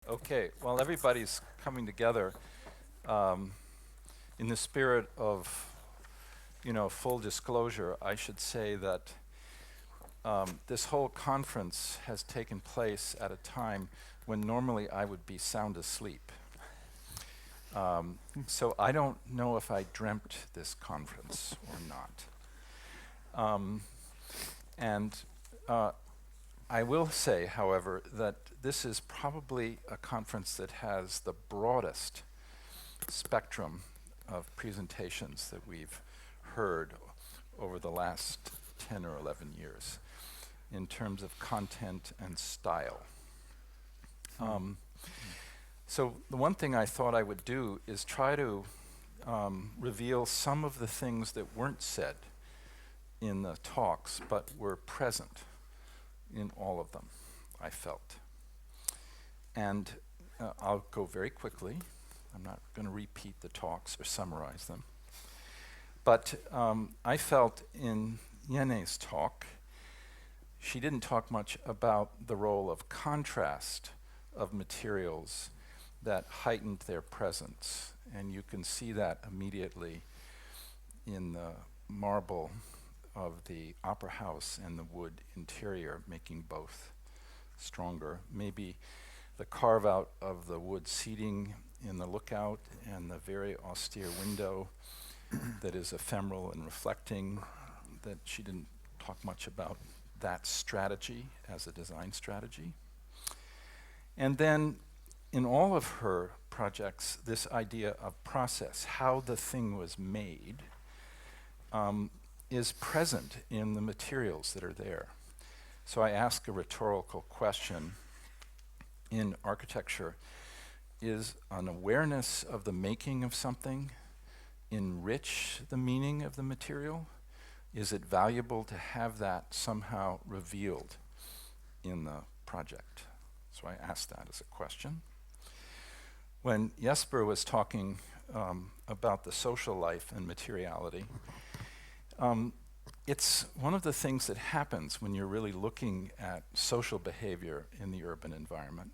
Okay, well, everybody's coming together um, in the spirit of, full disclosure. I should say that this whole conference has taken place at a time when normally I would be sound asleep. So I don't know if I dreamt this conference or not. And I will say, however, that this is probably a conference that has the broadest spectrum of presentations that we've heard over the last 10 or 11 years in terms of content and style. So the one thing I thought I would do is try to reveal some of the things that weren't said in the talks but were present in all of them, I felt. And I'll go very quickly. I'm not going to repeat the talks or summarize them. But I felt in Yene's talk, she didn't talk much about the role of contrast of materials that heightened their presence. And you can see that immediately in the marble of the opera house and the wood interior, making both stronger. Maybe the carve out of the wood seating in the lookout and the very austere window that is ephemeral and reflecting, that she didn't talk much about that strategy as a design strategy. And then in all of her projects, this idea of process, how the thing was made, is present in the materials that are there. So I ask a rhetorical question. In architecture, is an awareness of the making of something enrich the meaning of the material? Is it valuable to have that somehow revealed in the project? So I asked that as a question. When Jesper was talking about the social life and materiality, it's one of the things that happens when you're really looking at social behavior in the urban environment.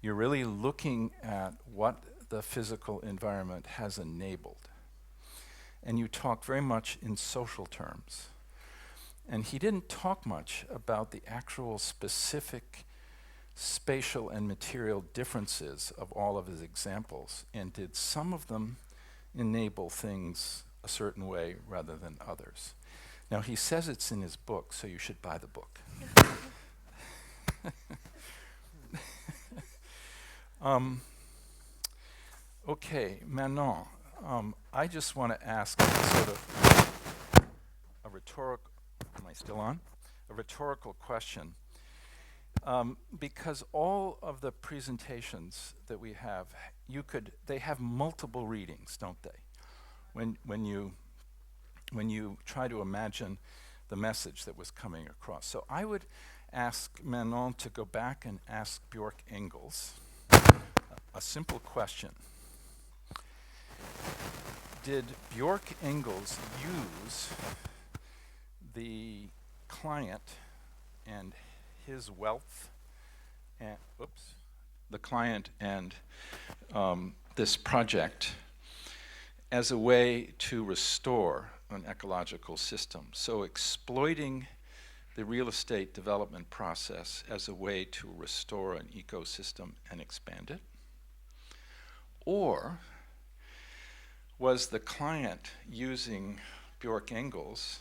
You're really looking at what the physical environment has enabled. And you talk very much in social terms. And he didn't talk much about the actual specific spatial and material differences of all of his examples. And did some of them enable things a certain way rather than others? Now, he says it's in his book, so you should buy the book. Okay, Manon, I just want to ask sort of a rhetorical, am I still on? A rhetorical question. Because all of the presentations that we have, they have multiple readings, don't they? When you try to imagine the message that was coming across. So I would ask Manon to go back and ask Björk Engels a simple question. Did Björk Engels use the client and his wealth, and the client and this project as a way to restore an ecological system? So exploiting the real estate development process as a way to restore an ecosystem and expand it? Or was the client using Björk Engels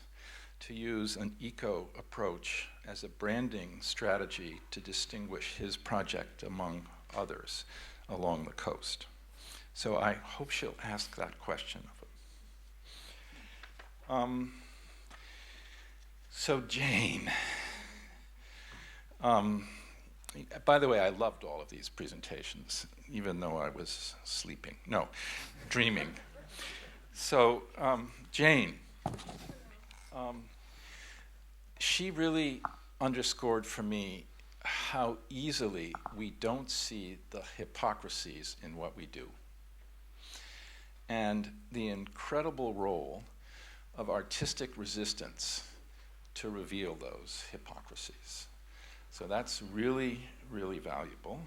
to use an eco approach as a branding strategy to distinguish his project among others along the coast? So I hope she'll ask that question of him. So Jane, by the way, I loved all of these presentations, even though I was sleeping. No, dreaming. So Jane, she really underscored for me how easily we don't see the hypocrisies in what we do, and the incredible role of artistic resistance to reveal those hypocrisies. So that's really, really valuable.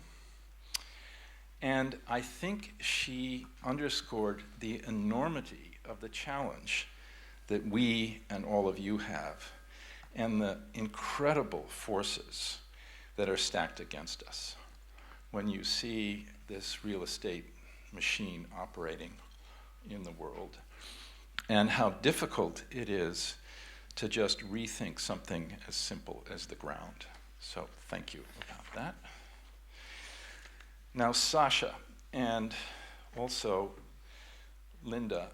And I think she underscored the enormity of the challenge that we and all of you have, and the incredible forces that are stacked against us when you see this real estate machine operating in the world, and how difficult it is to just rethink something as simple as the ground. So thank you about that. Now Sasha and also Linda,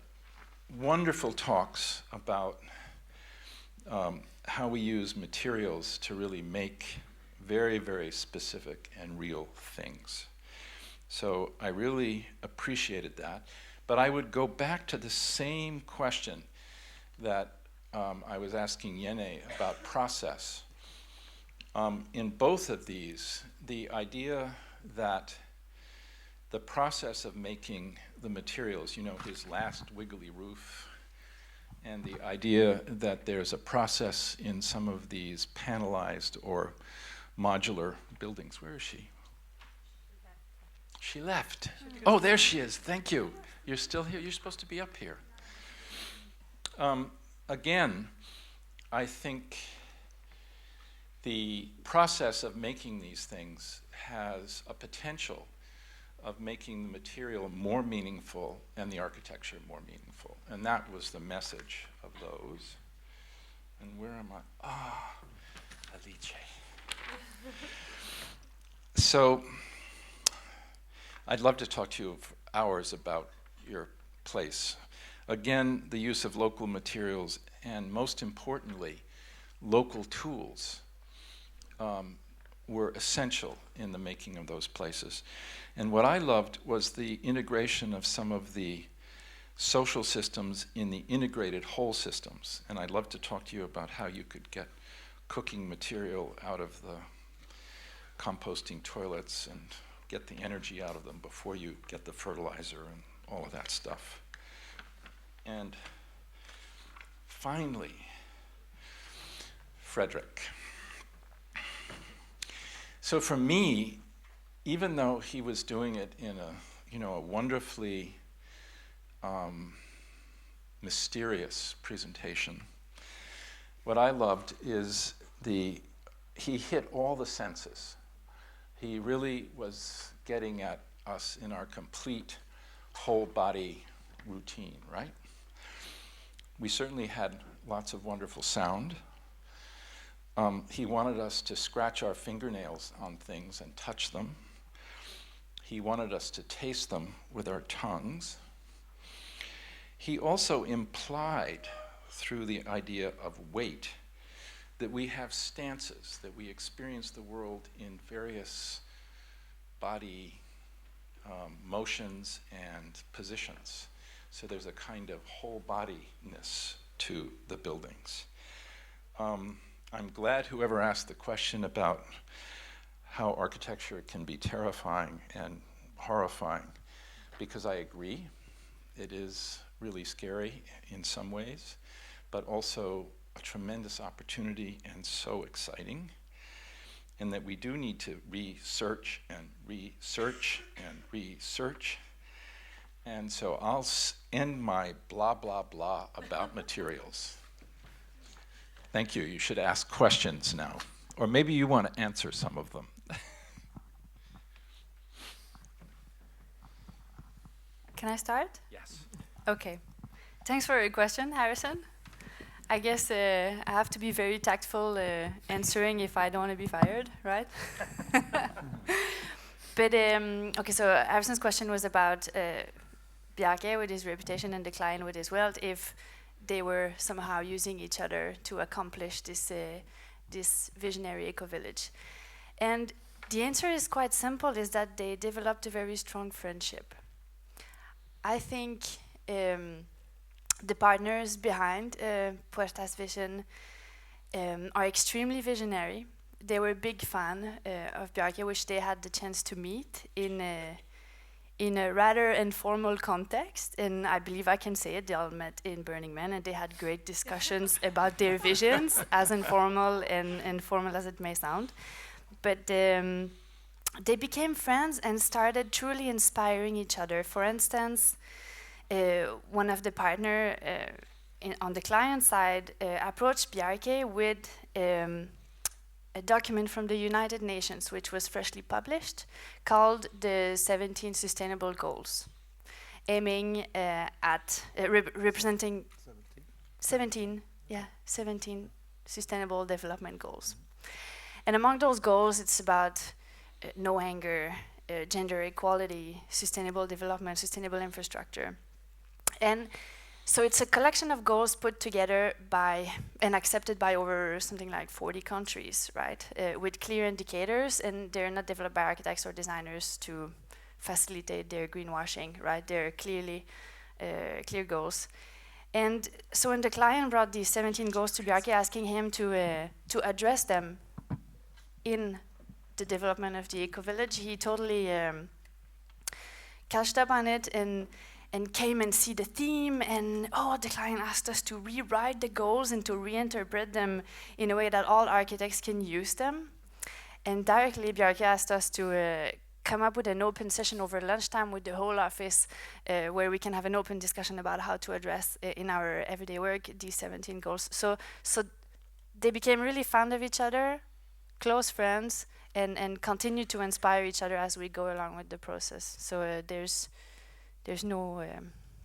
wonderful talks about how we use materials to really make very, very specific and real things. So I really appreciated that. But I would go back to the same question that I was asking Yene about process. In both of these, the idea that the process of making the materials, you know, his last wiggly roof, and the idea that there's a process in some of these panelized or modular buildings. Where is she? She left. Oh, there she is. Thank you. You're still here. You're supposed to be up here. Again, I think the process of making these things has a potential of making the material more meaningful and the architecture more meaningful. And that was the message of those. And where am I? Ah, Alice. So I'd love to talk to you for hours about your place. Again, the use of local materials, and most importantly, local tools were essential in the making of those places. And what I loved was the integration of some of the social systems in the integrated whole systems. And I'd love to talk to you about how you could get cooking material out of the composting toilets and get the energy out of them before you get the fertilizer and all of that stuff. And finally, Frederick. So for me, even though he was doing it in a wonderfully mysterious presentation, what I loved is he hit all the senses. He really was getting at us in our complete whole body routine, right? We certainly had lots of wonderful sound. He wanted us to scratch our fingernails on things and touch them. He wanted us to taste them with our tongues. He also implied through the idea of weight that we have stances, that we experience the world in various body motions and positions. So there's a kind of whole bodiness to the buildings. I'm glad whoever asked the question about how architecture can be terrifying and horrifying, because I agree. It is really scary in some ways, but also a tremendous opportunity and so exciting, and that we do need to research and research and research. And so I'll end my blah, blah, blah about materials. Thank you. You should ask questions now. Or maybe you want to answer some of them. Can I start? Yes. Okay. Thanks for your question, Harrison. I guess I have to be very tactful answering if I don't want to be fired, right? But, okay, so Harrison's question was about Bjarke with his reputation and decline with his wealth, if they were somehow using each other to accomplish this visionary eco-village. And the answer is quite simple, is that they developed a very strong friendship. I think the partners behind Puerta's vision are extremely visionary. They were a big fan of Bjarke, which they had the chance to meet in a rather informal context, and I believe I can say it, they all met in Burning Man, and they had great discussions about their visions, as informal and formal as it may sound. But they became friends and started truly inspiring each other. For instance, one of the partner on the client side approached Bjarke with a document from the United Nations, which was freshly published, called the 17 Sustainable Goals, aiming at representing 17, 17 Sustainable Development Goals. And among those goals, it's about no anger, gender equality, sustainable development, sustainable infrastructure. And so it's a collection of goals put together by and accepted by over something like 40 countries, right? With clear indicators, and they're not developed by architects or designers to facilitate their greenwashing, right? They're clearly clear goals. And so when the client brought these 17 goals to Bjarke, asking him to address them in the development of the eco-village, he totally catched up on it and came and see the theme, and the client asked us to rewrite the goals and to reinterpret them in a way that all architects can use them. And directly Bjarke asked us to come up with an open session over lunchtime with the whole office where we can have an open discussion about how to address in our everyday work these 17 goals. So they became really fond of each other, close friends, and continue to inspire each other as we go along with the process. So there's no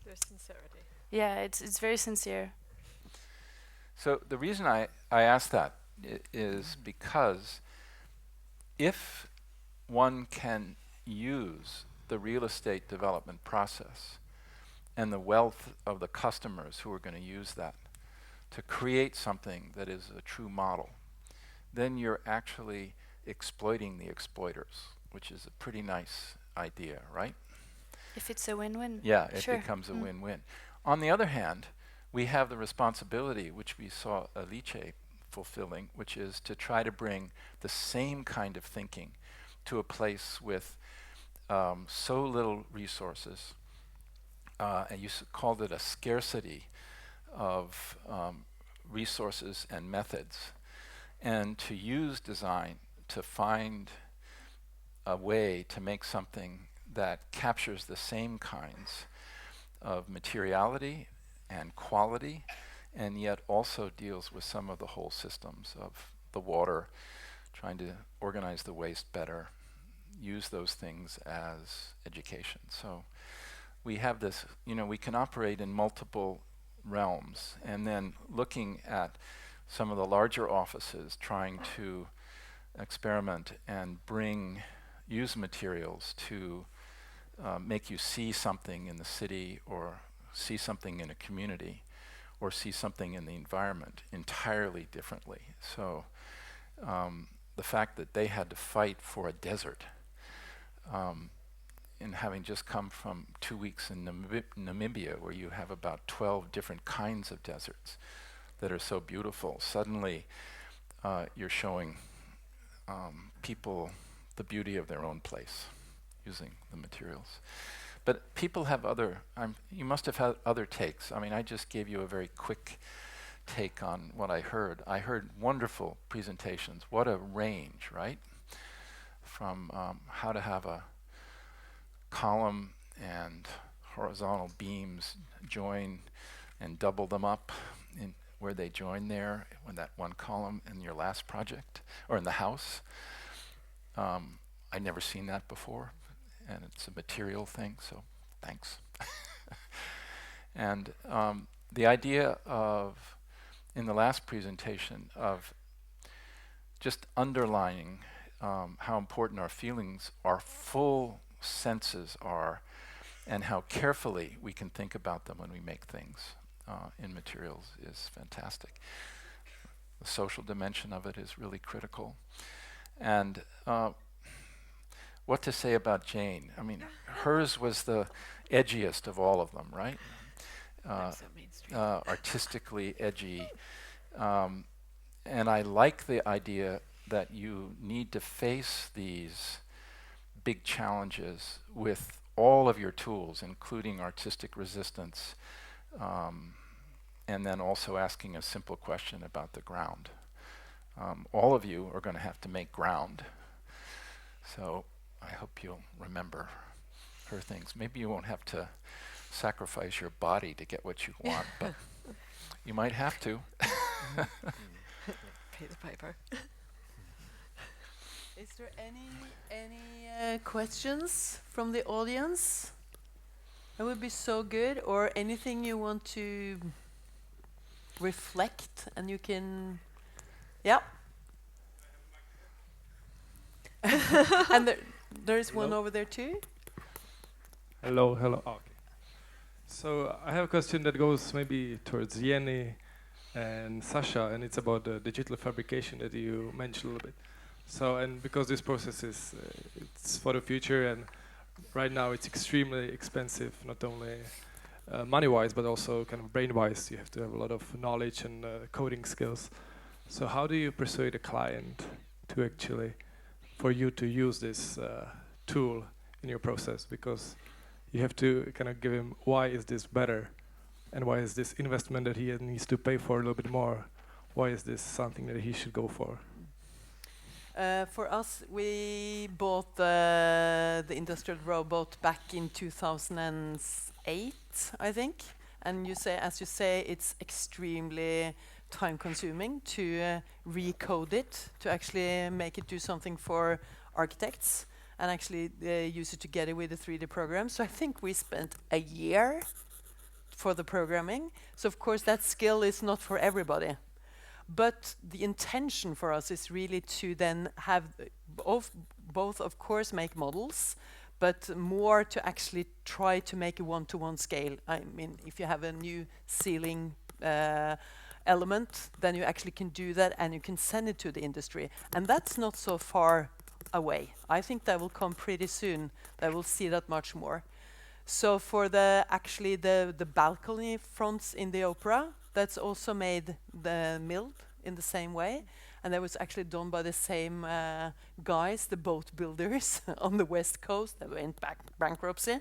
There's sincerity. yeah, it's very sincere. So the reason I ask that is because if one can use the real estate development process and the wealth of the customers who are going to use that to create something that is a true model, then you're actually exploiting the exploiters, which is a pretty nice idea, right? If it's a win-win. Yeah, it Sure. becomes a win-win. On the other hand, we have the responsibility, which we saw Alice fulfilling, which is to try to bring the same kind of thinking to a place with so little resources. And you called it a scarcity of resources and methods, and to use design to find a way to make something that captures the same kinds of materiality and quality, and yet also deals with some of the whole systems of the water, trying to organize the waste better, use those things as education. So we have this, we can operate in multiple realms, and then looking at some of the larger offices trying to experiment and use materials to make you see something in the city, or see something in a community, or see something in the environment entirely differently. So the fact that they had to fight for a desert, and having just come from 2 weeks in Namibia, where you have about 12 different kinds of deserts that are so beautiful, suddenly you're showing people the beauty of their own place using the materials. But people have you must have had other takes. I mean, I just gave you a very quick take on what I heard. I heard wonderful presentations. What a range, right? From how to have a column and horizontal beams join and double them up in where they join there in that one column in your last project, or in the house. I'd never seen that before, and it's a material thing, so thanks. And the idea of, in the last presentation, of just underlining how important our feelings, our full senses are, and how carefully we can think about them when we make things in materials is fantastic. The social dimension of it is really critical. And what to say about Jane? I mean, hers was the edgiest of all of them, right? So mainstream. Artistically edgy. And I like the idea that you need to face these big challenges with all of your tools, including artistic resistance, and then also asking a simple question about the ground. All of you are going to have to make ground. So I hope you'll remember her things. Maybe you won't have to sacrifice your body to get what you want, but you might have to. Pay the piper. Is there any questions from the audience? That would be so good. Or anything you want to reflect, and you can, yeah. And there is one over there too. Hello, hello. Oh, okay. So I have a question that goes maybe towards Jenny and Sasha, and it's about the digital fabrication that you mentioned a little bit. So, and because this process is it's for the future, and right now it's extremely expensive, not only money-wise, but also kind of brain-wise. You have to have a lot of knowledge and coding skills. So how do you persuade a client to actually, for you to use this tool in your process? Because you have to kind of give him why is this better, and why is this investment that he needs to pay for a little bit more, why is this something that he should go for? For us, we bought the industrial robot back in 2008, I think. And as you say, it's extremely time-consuming to recode it, to actually make it do something for architects, and actually use it together with the 3D program. So I think we spent a year for the programming. So of course that skill is not for everybody. But the intention for us is really to then have both of course make models, but more to actually try to make a one-to-one scale. I mean, if you have a new ceiling element, then you actually can do that and you can send it to the industry. And that's not so far away. I think that will come pretty soon. That will see that much more. So for the balcony fronts in the opera, that's also made milled in the same way, and that was actually done by the same guys, the boat builders on the west coast that went bankruptcy,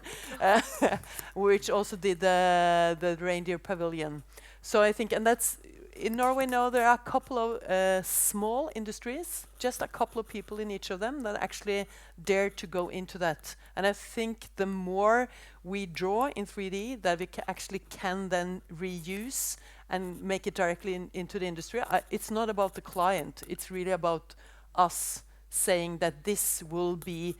which also did the reindeer pavilion. So I think, and that's in Norway now there are a couple of small industries, just a couple of people in each of them that actually dare to go into that. And I think the more we draw in 3D that we actually can then reuse and make it directly into the industry. It's not about the client, it's really about us saying that this will be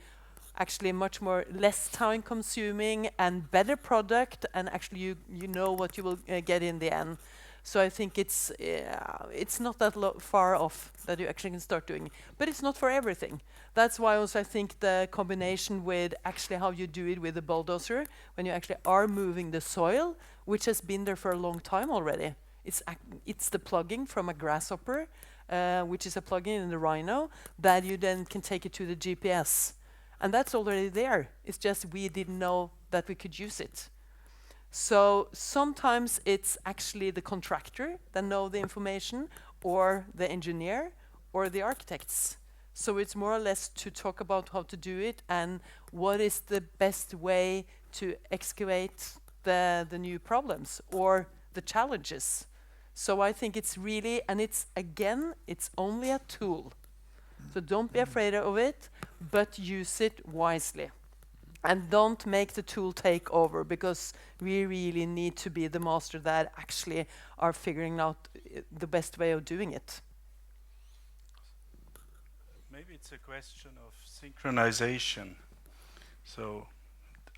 actually much more less time consuming and better product, and actually you know what you will get in the end. So I think it's not that far off that you actually can start doing. But it's not for everything. That's why also I think the combination with actually how you do it with the bulldozer, when you actually are moving the soil, which has been there for a long time already. It's the plugging from a grasshopper, which is a plugin in the Rhino, that you then can take it to the GPS. And that's already there. It's just we didn't know that we could use it. So sometimes it's actually the contractor that know the information, or the engineer, or the architects. So it's more or less to talk about how to do it and what is the best way to excavate the new problems or the challenges. So I think it's really, and it's only a tool. So don't be afraid of it, but use it wisely. And don't make the tool take over, because we really need to be the master that actually are figuring out the best way of doing it. Maybe it's a question of synchronization. So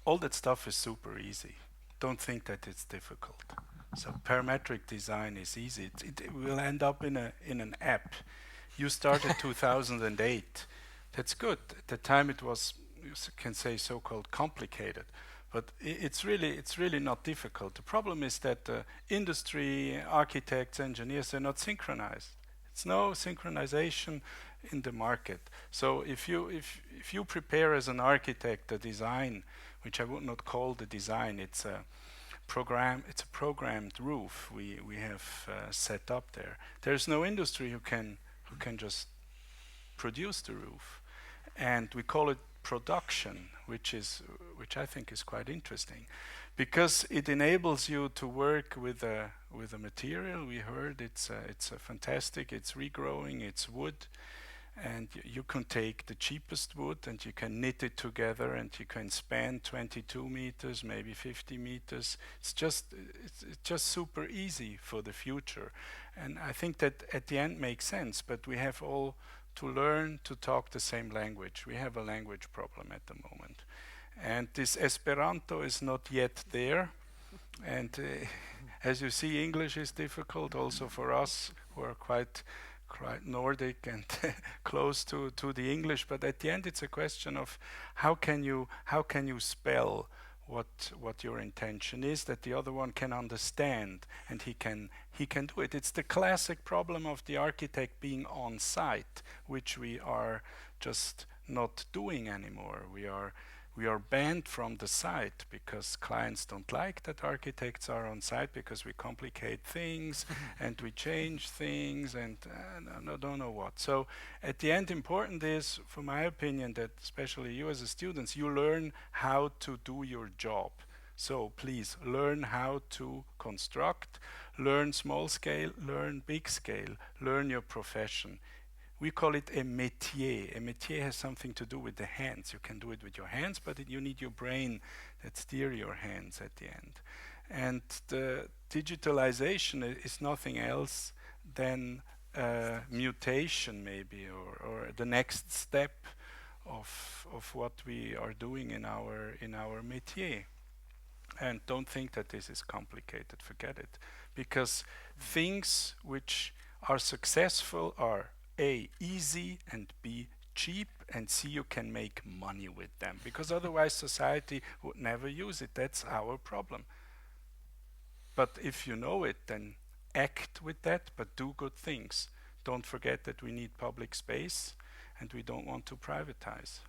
all that stuff is super easy. Don't think that it's difficult. So parametric design is easy. It will end up in an app. You started 2008. That's good. At the time it was, you can say, so-called complicated, but it's really not difficult. The problem is that industry, architects, engineers, they're not synchronized. It's no synchronization in the market. So if you prepare as an architect a design, which I would not call the design, it's a programmed roof we have set up there. There's no industry who can just produce the roof, and we call it production, which I think is quite interesting, because it enables you to work with a material. We heard it's fantastic. It's regrowing. It's wood, and you can take the cheapest wood and you can knit it together and you can span 22 meters, maybe 50 meters. It's just super easy for the future. And I think that at the end makes sense, but we have all to learn to talk the same language. We have a language problem at the moment. And this Esperanto is not yet there. And as you see, English is difficult also for us who are quite Nordic and close to the English. But at the end, it's a question of how can you spell what your intention is, that the other one can understand and he can do it. It's the classic problem of the architect being on site, which we are just not doing anymore. We are banned from the site because clients don't like that architects are on site because we complicate things and we change things and I don't know what. So at the end, important is, for my opinion, that especially you as a student, you learn how to do your job. So please learn how to construct, learn small scale, learn big scale, learn your profession. We call it a métier. A métier has something to do with the hands. You can do it with your hands, but you need your brain that steer your hands at the end. And the digitalization is nothing else than mutation, maybe, or the next step of what we are doing in our métier. And don't think that this is complicated. Forget it, because things which are successful are A, easy, and B, cheap, and C, you can make money with them, because otherwise society would never use it. That's our problem. But if you know it, then act with that, but do good things. Don't forget that we need public space and we don't want to privatize.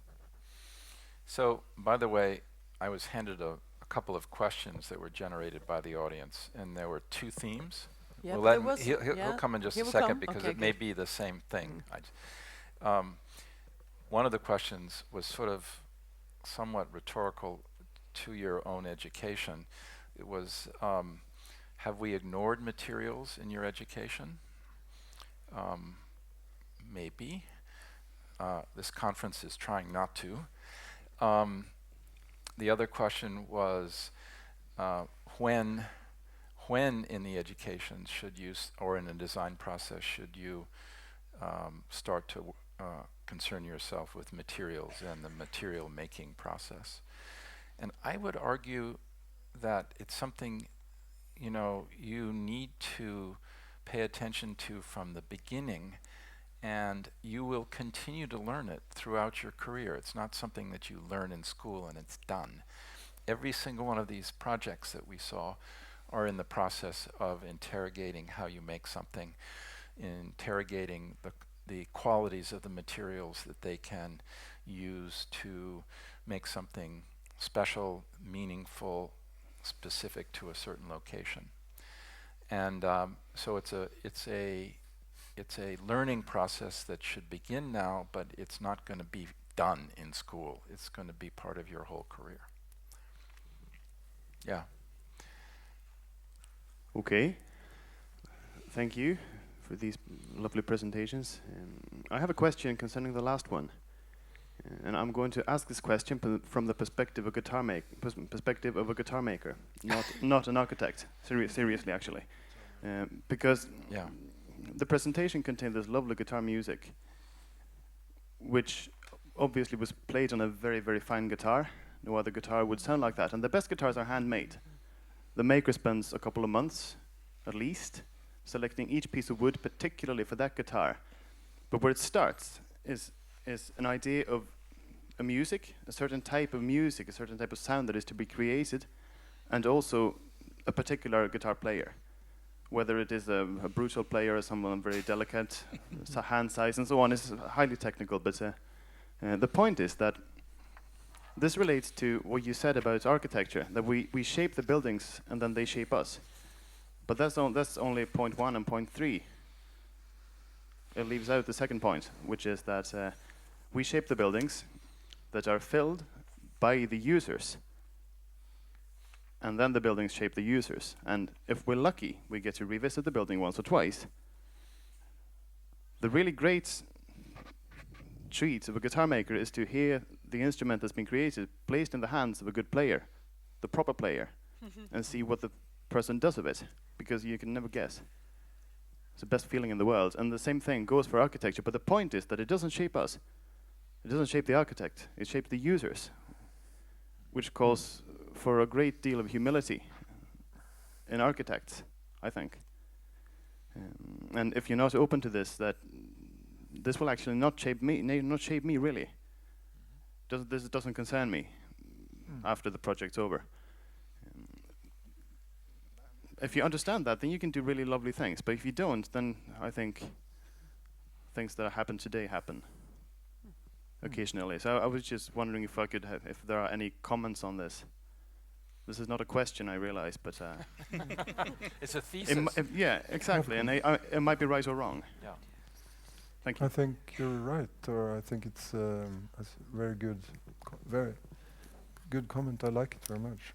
So, by the way, I was handed a couple of questions that were generated by the audience, and there were two themes. Yeah, We'll but let there him, was- he'll come in just he a will second come? because Okay, it may good. be the same thing. One of the questions was sort of somewhat rhetorical to your own education. It was, have we ignored materials in your education? Maybe. This conference is trying not to. The other question was, when in the education should you, or in the design process, should you start to concern yourself with materials and the material making process? And I would argue that it's something, you need to pay attention to from the beginning, and you will continue to learn it throughout your career. It's not something that you learn in school and it's done. Every single one of these projects that we saw are in the process of interrogating how you make something, interrogating the qualities of the materials that they can use to make something special, meaningful, specific to a certain location. And so it's a learning process that should begin now, but it's not going to be done in school. It's going to be part of your whole career. Yeah. Okay. Thank you for these lovely presentations. I have a question concerning the last one. And I'm going to ask this question from the perspective of a guitar maker, not an architect. Seriously, actually, because the presentation contained this lovely guitar music, which obviously was played on a very, very fine guitar. No other guitar would sound like that. And the best guitars are handmade. The maker spends a couple of months, at least, selecting each piece of wood particularly for that guitar. But where it starts is an idea of a music, a certain type of music, a certain type of sound that is to be created, and also a particular guitar player. Whether it is a brutal player or someone very delicate, hand size and so on, is highly technical. But the point is that this relates to what you said about architecture, that we shape the buildings and then they shape us. But that's only point 1 and point 3. It leaves out the second point, which is that we shape the buildings that are filled by the users, and then the buildings shape the users. And if we're lucky, we get to revisit the building once or twice. The really great treat of a guitar maker is to hear the instrument that's been created placed in the hands of a good player, the proper player, and see what the person does with it, because you can never guess. It's the best feeling in the world, and the same thing goes for architecture, but the point is that it doesn't shape us. It doesn't shape the architect, it shapes the users, which calls for a great deal of humility in architects, I think. And if you're not open to this, that this will actually not shape me really. This doesn't concern me after the project's over. If you understand that, then you can do really lovely things. But if you don't, then I think things that happen today happen occasionally. So I was just wondering if I could have, if there are any comments on this. This is not a question, I realize, but It's a thesis. yeah, exactly, and it might be right or wrong. Yeah. Thank you. I think you're right, or I think it's a very good, very good comment. I like it very much.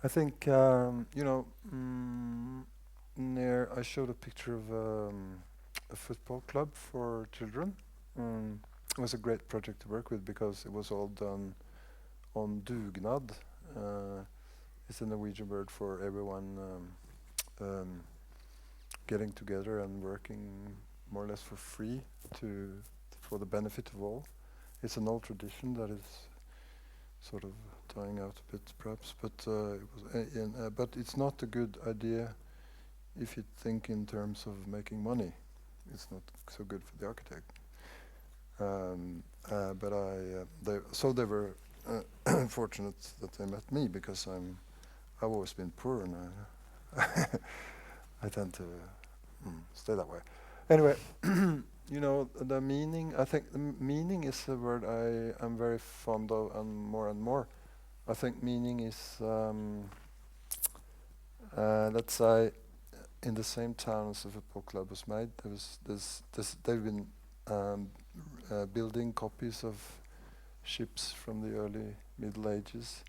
I think you know, I showed a picture of a football club for children. It was a great project to work with because it was all done on dugnad. It's a Norwegian word for everyone getting together and working more or less for free for the benefit of all. It's an old tradition that is sort of dying out a bit, perhaps, but it's not a good idea if you think in terms of making money. It's not so good for the architect. So they were fortunate that they met me, because I've always been poor, and I tend to stay that way. Anyway, you know, the meaning. I think the meaning is a word I am very fond of, and more. I think meaning is, let's say, in the same town as the football club was made, there was they've been building copies of ships from the early Middle Ages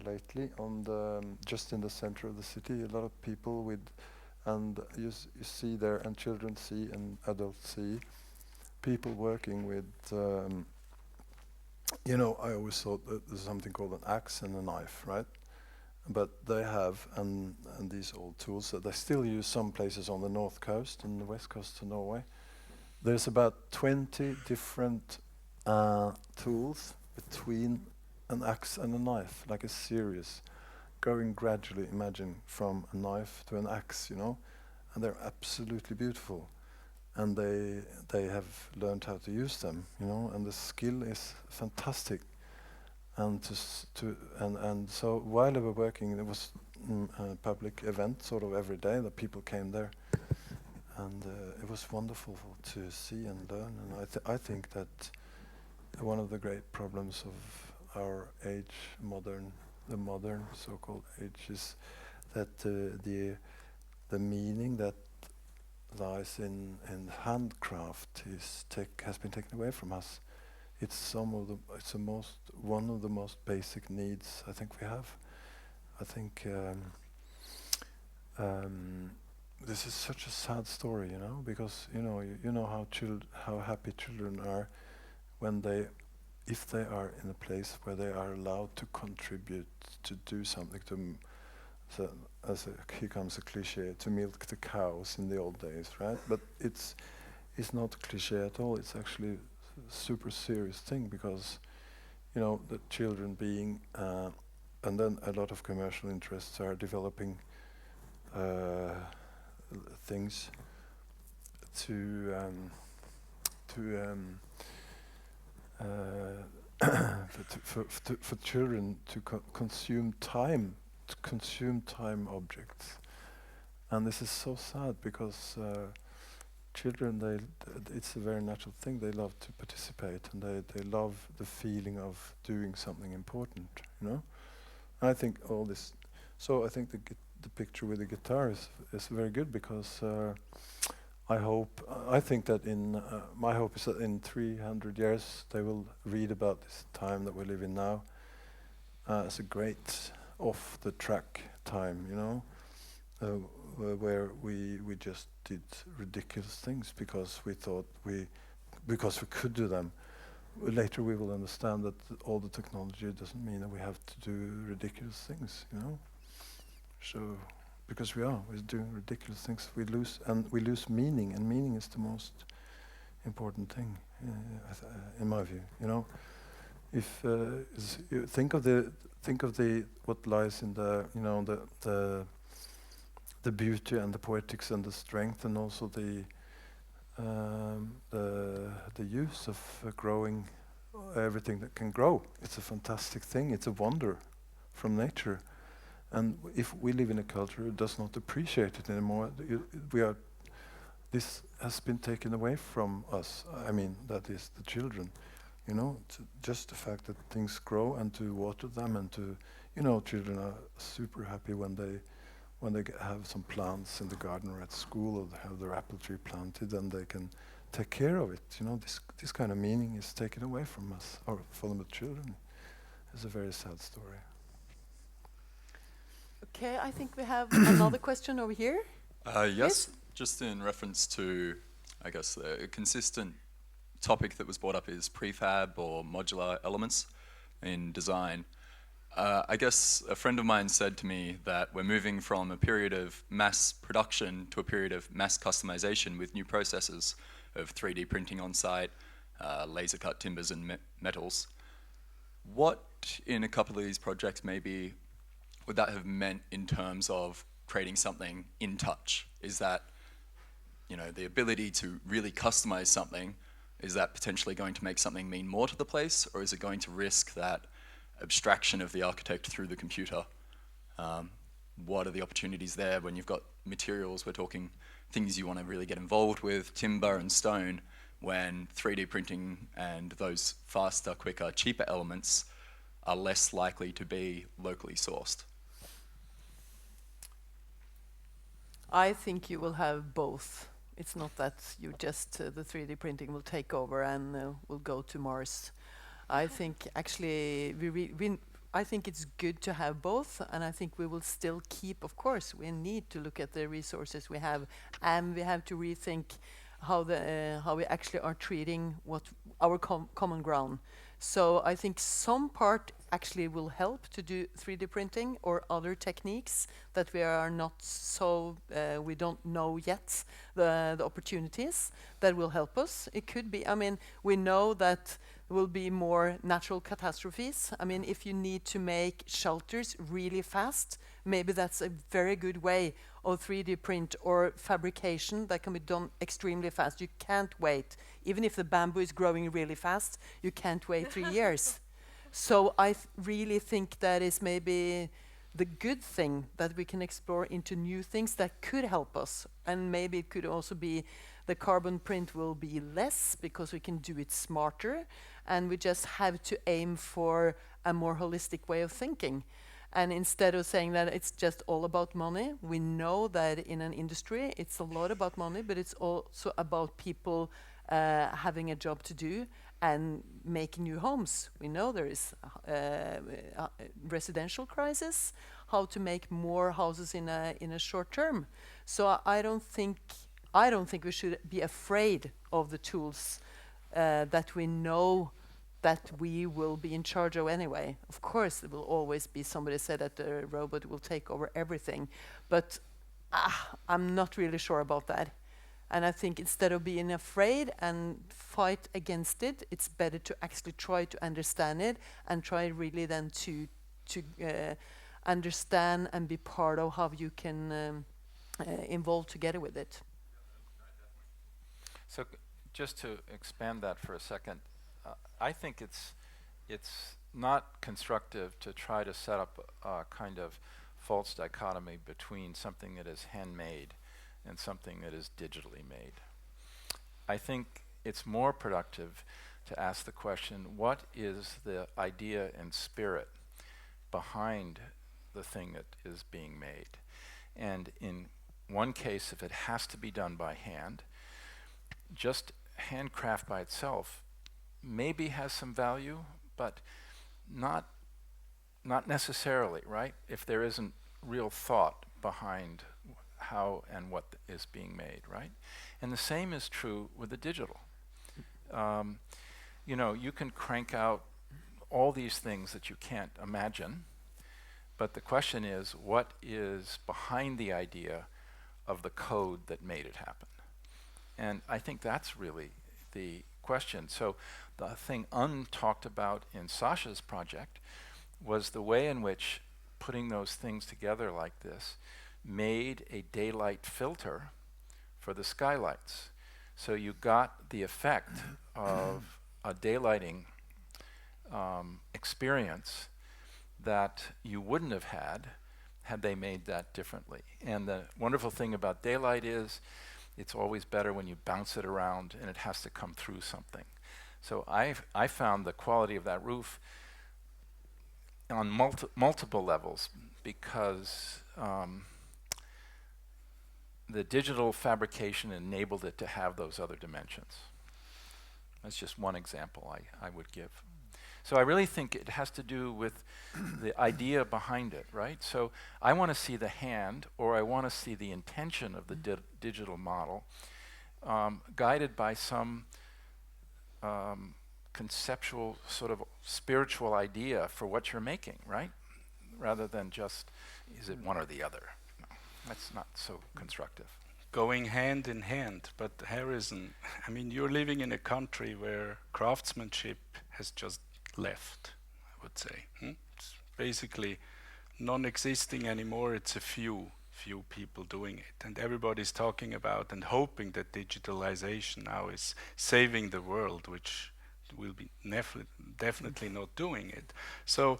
lately on just in the center of the city. A lot of people and you see there, and children see, and adults see, people working with. You know, I always thought that there's something called an axe and a knife, right? But they have and these old tools that they still use some places on the north coast and the west coast of Norway. There's about 20 different tools between an axe and a knife, like a series, going gradually, imagine, from a knife to an axe, you know, and they're absolutely beautiful. And they have learned how to use them, you know, and the skill is fantastic. And so while they were working, there was a public event sort of every day that people came there, and it was wonderful to see and learn. And I think that one of the great problems of our age, the modern so-called age, is that the meaning that lies in handcraft has been taken away from us. It's one of the most basic needs I think we have. I think this is such a sad story, you know, because you know how happy children are when if they are in a place where they are allowed to contribute, to do something, here comes a cliche, to milk the cows in the old days, right? But it's not a cliche at all. It's actually a super serious thing, because you know, the children being and then a lot of commercial interests are developing things for children to consume time objects. And this is so sad, because children, it's a very natural thing. They love to participate, and they love the feeling of doing something important, you know. And I think all this. So I think the picture with the guitar is very good, because I think that my hope is that in 300 years they will read about this time that we live in now as a great off the track time, you know, where we just did ridiculous things because we thought because we could do them. Later we will understand that all the technology doesn't mean that we have to do ridiculous things, you know. So because we're doing ridiculous things, we lose meaning, and meaning is the most important thing, in my view. You know, if you think of the what lies in the, you know, the beauty and the poetics and the strength, and also the use of growing everything that can grow. It's a fantastic thing. It's a wonder from nature. And if we live in a culture that does not appreciate it anymore, this has been taken away from us. I mean, that is the children. You know, just the fact that things grow, and to water them, and to, you know, children are super happy when they have some plants in the garden or at school, or they have their apple tree planted, and they can take care of it. You know, this kind of meaning is taken away from us, or from the children. It's a very sad story. Okay, I think we have another question over here. Yes, just in reference to, I guess, a consistent topic that was brought up is prefab or modular elements in design. I guess a friend of mine said to me that we're moving from a period of mass production to a period of mass customization with new processes of 3D printing on site, laser cut timbers and metals. What in a couple of these projects maybe would that have meant in terms of creating something in touch? Is that, you know, the ability to really customize something, is that potentially going to make something mean more to the place, or is it going to risk that abstraction of the architect through the computer? What are the opportunities there when you've got materials? We're talking things you want to really get involved with, timber and stone, when 3D printing and those faster, quicker, cheaper elements are less likely to be locally sourced. I think you will have both. It's not that you just the 3D printing will take over and will go to Mars. I think actually I think it's good to have both, and I think we will still keep. Of course, we need to look at the resources we have, and we have to rethink how we actually are treating what our common ground. So I think some part actually will help to do 3D printing or other techniques that we are not so, we don't know yet the opportunities that will help us. It could be, I mean, we know that there will be more natural catastrophes. I mean, if you need to make shelters really fast, maybe that's a very good way of 3D print or fabrication that can be done extremely fast. You can't wait. Even if the bamboo is growing really fast, you can't wait 3 years. So I really think that is maybe the good thing, that we can explore into new things that could help us. And maybe it could also be the carbon print will be less because we can do it smarter, and we just have to aim for a more holistic way of thinking. And instead of saying that it's just all about money, we know that in an industry it's a lot about money, but it's also about people having a job to do and making new homes. We know there is a residential crisis, how to make more houses in a short term. So I don't think we should be afraid of the tools that we know that we will be in charge of anyway. Of course, there will always be somebody said that the robot will take over everything, but I'm not really sure about that. And I think instead of being afraid and fight against it, it's better to actually try to understand it and try really then to understand and be part of how you can involve together with it. So just to expand that for a second, I think it's not constructive to try to set up a kind of false dichotomy between something that is handmade and something that is digitally made. I think it's more productive to ask the question, what is the idea and spirit behind the thing that is being made? And in one case, if it has to be done by hand, just handcraft by itself maybe has some value, but not necessarily, right? If there isn't real thought behind how and what is being made, right? And the same is true with the digital. You know, you can crank out all these things that you can't imagine, but the question is, what is behind the idea of the code that made it happen? And I think that's really the question. So the thing untalked about in Sasha's project was the way in which putting those things together like this made a daylight filter for the skylights. So you got the effect of a daylighting experience that you wouldn't have had they made that differently. And the wonderful thing about daylight is it's always better when you bounce it around and it has to come through something. So I found the quality of that roof on multiple levels because the digital fabrication enabled it to have those other dimensions. That's just one example I would give. So I really think it has to do with the idea behind it, right? So I want to see the hand, or I want to see the intention of the digital model guided by some conceptual sort of spiritual idea for what you're making, right? Rather than just, is it one or the other? No, that's not so constructive. Going hand in hand, but Harrison, I mean, you're living in a country where craftsmanship has just left, I would say. It's basically non-existing anymore. It's a few people doing it, and everybody's talking about and hoping that digitalization now is saving the world, which will be definitely not doing it. So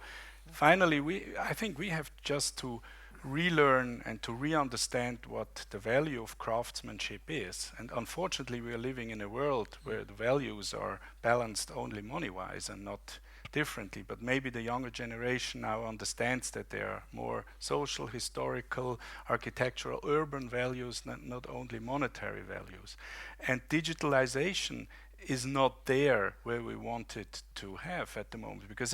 finally, I think we have just to relearn and to re-understand what the value of craftsmanship is. And unfortunately, we are living in a world where the values are balanced only money-wise and not differently. But maybe the younger generation now understands that there are more social, historical, architectural, urban values, not only monetary values. And digitalization is not there where we want it to have at the moment, because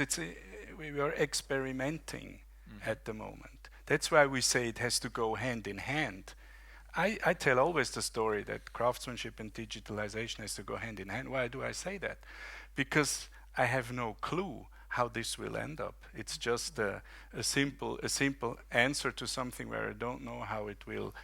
we are experimenting at the moment. That's why we say it has to go hand in hand. I tell always the story that craftsmanship and digitalization has to go hand in hand. Why do I say that? Because I have no clue how this will end up. It's just a simple answer to something where I don't know how it will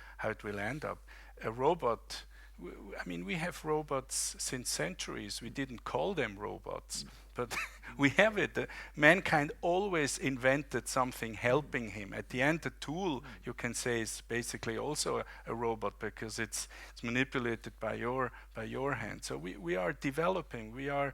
end up. A robot, I mean, we have robots since centuries. We didn't call them robots, but we have it. Mankind always invented something helping him. At the end, the tool, you can say, is basically also a robot, because it's manipulated by your hand. So we are developing. We are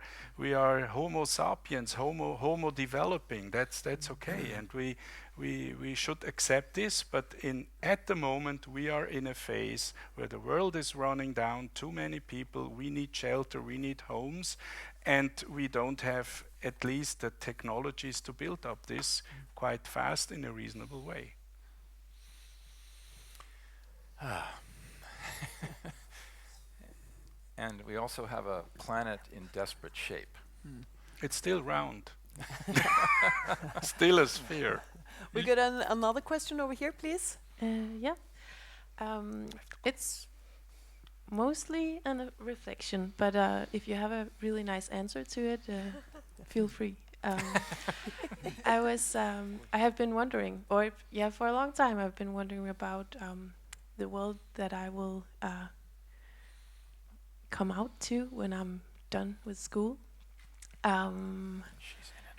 Homo sapiens, Homo developing. That's okay, and we should accept this. But at the moment, we are in a phase where the world is running down. Too many people. We need shelter. We need homes. And we don't have at least the technologies to build up this quite fast in a reasonable way. And we also have a planet in desperate shape. It's still round. Still a sphere. We got another question over here, please. Yeah. It's mostly a reflection, but if you have a really nice answer to it, feel free. I have been wondering, for a long time I've been wondering about the world that I will come out to when I'm done with school. And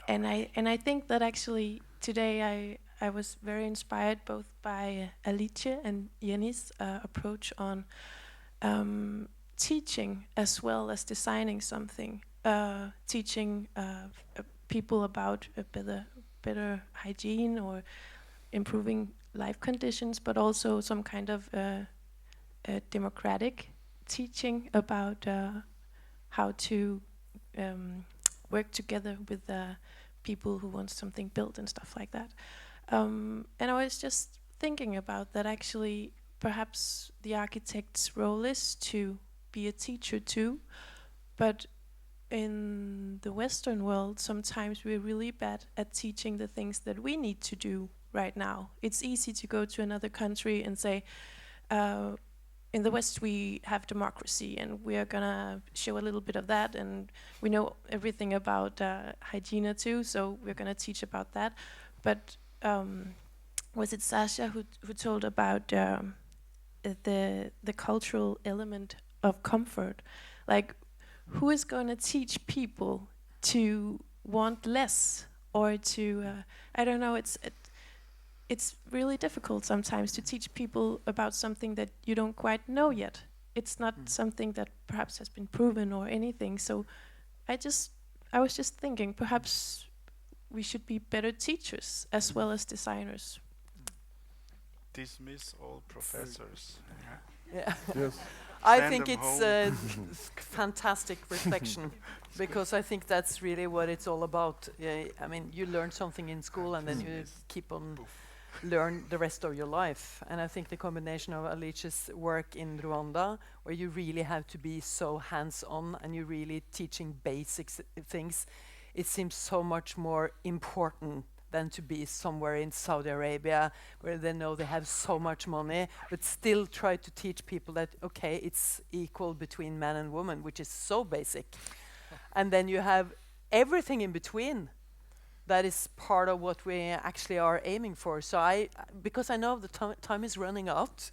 I think that actually today I was very inspired both by Alice and Jenny's approach on teaching as well as designing something, teaching people about a better hygiene or improving life conditions, but also some kind of democratic teaching about how to work together with people who want something built and stuff like that. And I was just thinking about that actually perhaps the architect's role is to be a teacher too, but in the Western world, sometimes we're really bad at teaching the things that we need to do right now. It's easy to go to another country and say, in the West we have democracy, and we are gonna show a little bit of that, and we know everything about hygiene too, so we're gonna teach about that. But was it Sasha who told about the cultural element of comfort? Like, who is gonna teach people to want less, or to I don't know, it's really difficult sometimes to teach people about something that you don't quite know yet. It's not something that perhaps has been proven or anything. So I was just thinking perhaps we should be better teachers as well as designers. Dismiss all professors. Yeah. Yes. I Send think them it's home. a fantastic reflection, because I think that's really what it's all about. I mean, you learn something in school and then you keep on learn the rest of your life. And I think the combination of Alicia's work in Rwanda, where you really have to be so hands-on and you're really teaching basic things, it seems so much more important than to be somewhere in Saudi Arabia where they know they have so much money, but still try to teach people that, okay, it's equal between man and woman, which is so basic. And then you have everything in between. That is part of what we actually are aiming for. So because I know the time is running out,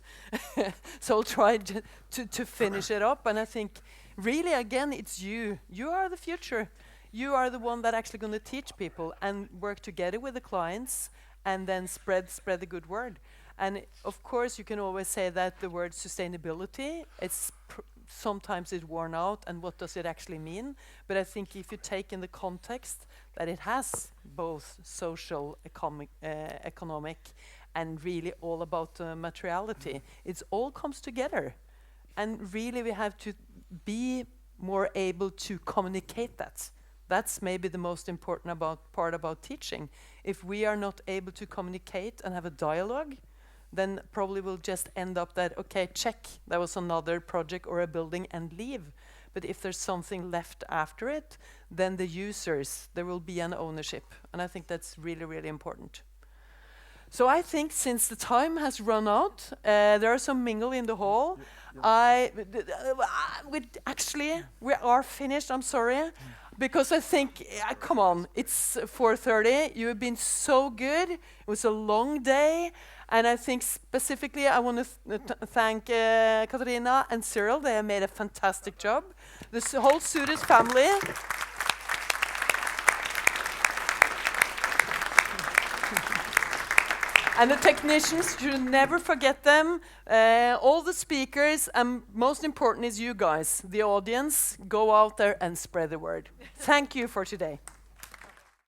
so I'll try to finish it up. And I think, really, again, it's you. You are the future. You are the one that actually going to teach people and work together with the clients and then spread the good word. And of course, you can always say that the word sustainability, sometimes it's worn out, and what does it actually mean? But I think if you take in the context that it has both social, economic, and really all about materiality, it all comes together. And really we have to be more able to communicate that. That's maybe the most important part about teaching. If we are not able to communicate and have a dialogue, then probably we'll just end up that, okay, check, that was another project or a building, and leave. But if there's something left after it, then the users, there will be an ownership. And I think that's really, really important. So I think since the time has run out, there are some mingle in the hall. Actually, we are finished, I'm sorry. Because I think, come on, it's 4:30. You have been so good. It was a long day. And I think specifically I want to thank Katarina and Cyril. They have made a fantastic job. The whole Sudes family. And the technicians, you should never forget them. All the speakers, and most important is you guys, the audience. Go out there and spread the word. Thank you for today.